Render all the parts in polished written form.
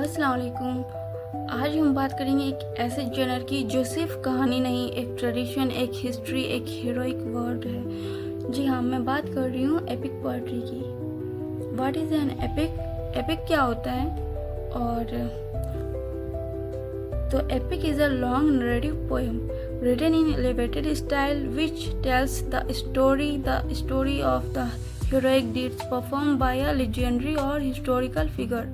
अस्सलाम वालेकुम। आज हम बात करेंगे एक ऐसे जनर की जो सिर्फ कहानी नहीं, एक ट्रेडिशन, एक हिस्ट्री, एक हीरोइक वर्ड है। जी हाँ, मैं बात कर रही हूँ एपिक पोएट्री की। What is an epic? Epic क्या होता है? और तो epic is a long narrative poem written in elevated style which tells the story of the heroic deeds performed by a legendary or historical figure।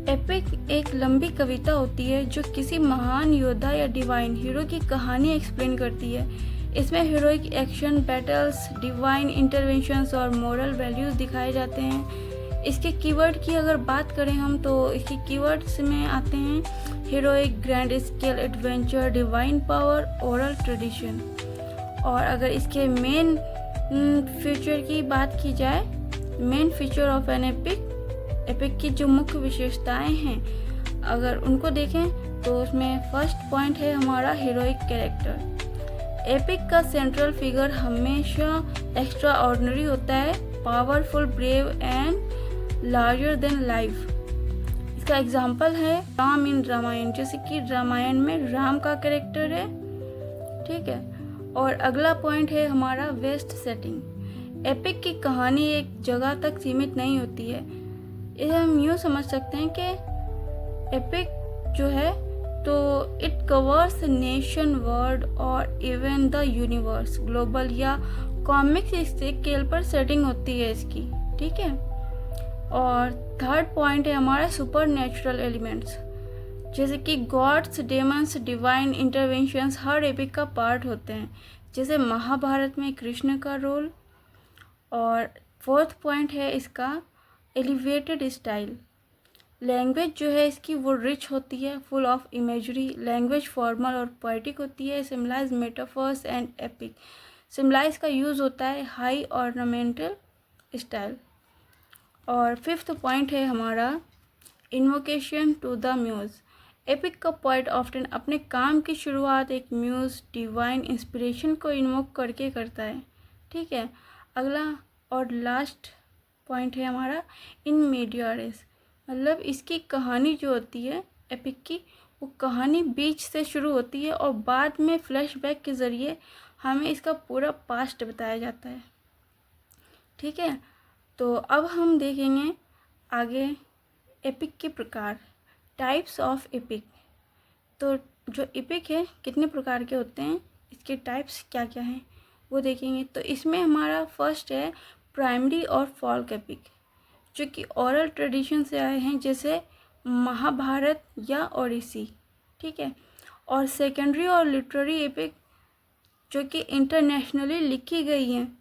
Epic एक लंबी कविता होती है जो किसी महान योद्धा या डिवाइन हीरो की कहानी एक्सप्लेन करती है। इसमें heroic action, battles, divine interventions और मोरल वैल्यूज दिखाए जाते हैं। इसके कीवर्ड की अगर बात करें हम तो इसके कीवर्ड्स में आते हैं heroic, grand scale, adventure, divine power, oral tradition. और अगर इसके मेन फीचर की बात की जाए, main feature of an epic की जो मुख्य विशेषताएं हैं अगर उनको देखें तो उसमें फर्स्ट पॉइंट है हमारा हीरोइक कैरेक्टर। एपिक का सेंट्रल फिगर हमेशा एक्स्ट्रा ऑर्डिनरी होता है, powerful, brave and larger than life. इसका एग्जाम्पल है राम इन रामायण, जैसे कि रामायण में राम का कैरेक्टर है, ठीक है। और अगला पॉइंट है हमारा वेस्ट सेटिंग। एपिक की कहानी एक जगह तक सीमित नहीं होती है। इसे हम यूँ समझ सकते हैं कि एपिक जो है तो इट कवर्स नेशन, वर्ल्ड और इवन द यूनिवर्स। ग्लोबल या कॉमिक्स स्केल पर सेटिंग होती है इसकी, ठीक है। और थर्ड पॉइंट है हमारा सुपर नेचुरल एलिमेंट्स, जैसे कि गॉड्स, डेमन्स, डिवाइन इंटरवेंशंस हर एपिक का पार्ट होते हैं, जैसे महाभारत में कृष्ण का रोल। और फोर्थ पॉइंट है इसका एलिवेटेड स्टाइल। लैंग्वेज जो है इसकी वो रिच होती है, full of imagery. Language formal और पोएटिक होती है। Symbolize, metaphors and epic. Symbolize का यूज़ होता है हाई ऑर्नामेंटल स्टाइल। और फिफ्थ पॉइंट है हमारा invocation to the muse. Epic का पोएट ऑफ्टन अपने काम की शुरुआत एक म्यूज़, डिवाइन इंस्पिरेशन को इन्वोक करके करता है, ठीक है। अगला और लास्ट पॉइंट है हमारा इन मीडिया रेस, मतलब इसकी कहानी जो होती है एपिक की, वो कहानी बीच से शुरू होती है और बाद में फ्लैशबैक के ज़रिए हमें इसका पूरा पास्ट बताया जाता है, ठीक है। तो अब हम देखेंगे आगे एपिक के प्रकार, टाइप्स ऑफ एपिक। तो जो एपिक है कितने प्रकार के होते हैं, इसके टाइप्स क्या क्या हैं वो देखेंगे। तो इसमें हमारा फर्स्ट है प्राइमरी और फॉल्क एपिक, जो कि ओरल ट्रेडिशन से आए हैं, जैसे महाभारत या ओडिसी, ठीक है। और सेकेंडरी और लिटरेरी एपिक, जो कि इंटरनेशनली लिखी गई हैं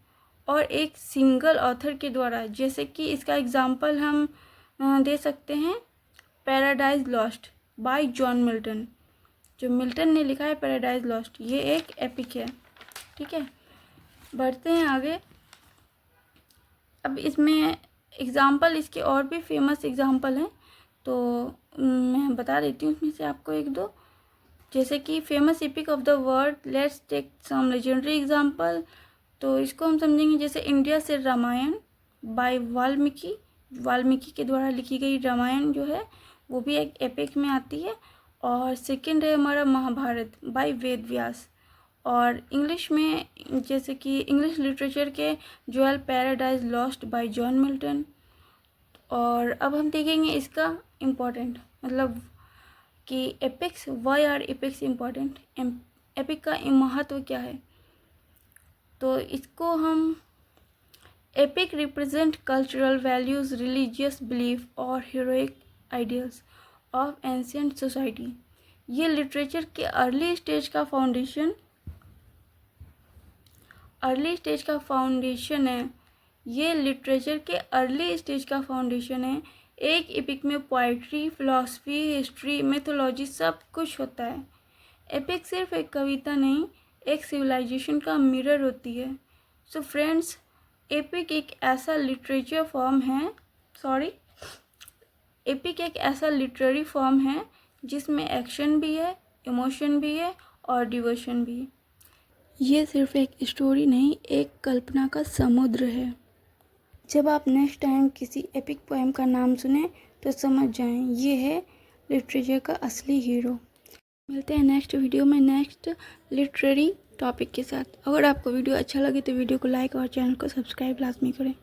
और एक सिंगल ऑथर के द्वारा, जैसे कि इसका एग्जांपल हम दे सकते हैं paradise lost by John Milton. जो मिल्टन ने लिखा है पैराडाइज लॉस्ट, ये एक एपिक है, ठीक है। बढ़ते हैं आगे। अब इसमें एग्ज़ाम्पल इसके और भी फेमस एग्ज़ाम्पल हैं, तो मैं बता देती हूँ उसमें से आपको एक दो, जैसे कि famous epic of the world. Let's take some legendary example. तो इसको हम समझेंगे जैसे इंडिया से रामायण बाय वाल्मीकि के द्वारा लिखी गई रामायण जो है वो भी एक एपिक में आती है। और सेकंड है हमारा महाभारत बाय वेद व्यास। और इंग्लिश में जैसे कि इंग्लिश लिटरेचर के jewel paradise lost by John Milton. और अब हम देखेंगे इसका इम्पोर्टेंट, मतलब कि epics, why are epics important, epic का महत्व क्या है। तो इसको हम epic represent cultural values, religious belief और heroic ideals of ancient society. ये लिटरेचर के अर्ली स्टेज का फाउंडेशन है। ये लिटरेचर के अर्ली स्टेज का फाउंडेशन है। एक एपिक में पोइट्री, फिलॉसफी, हिस्ट्री, मिथोलॉजी सब कुछ होता है। एपिक सिर्फ एक कविता नहीं, एक सिविलाइजेशन का मिरर होती है। सो फ्रेंड्स, एपिक एक ऐसा लिटरेरी फॉर्म है जिसमें एक्शन भी है, इमोशन भी है और डिवोशन भी है। ये सिर्फ एक स्टोरी नहीं, एक कल्पना का समुद्र है। जब आप नेक्स्ट टाइम किसी एपिक पोएम का नाम सुने तो समझ जाएं ये है लिटरेचर का असली हीरो। मिलते हैं नेक्स्ट वीडियो में नेक्स्ट लिटरेरी टॉपिक के साथ। अगर आपको वीडियो अच्छा लगे तो वीडियो को लाइक और चैनल को सब्सक्राइब लाजमी करें।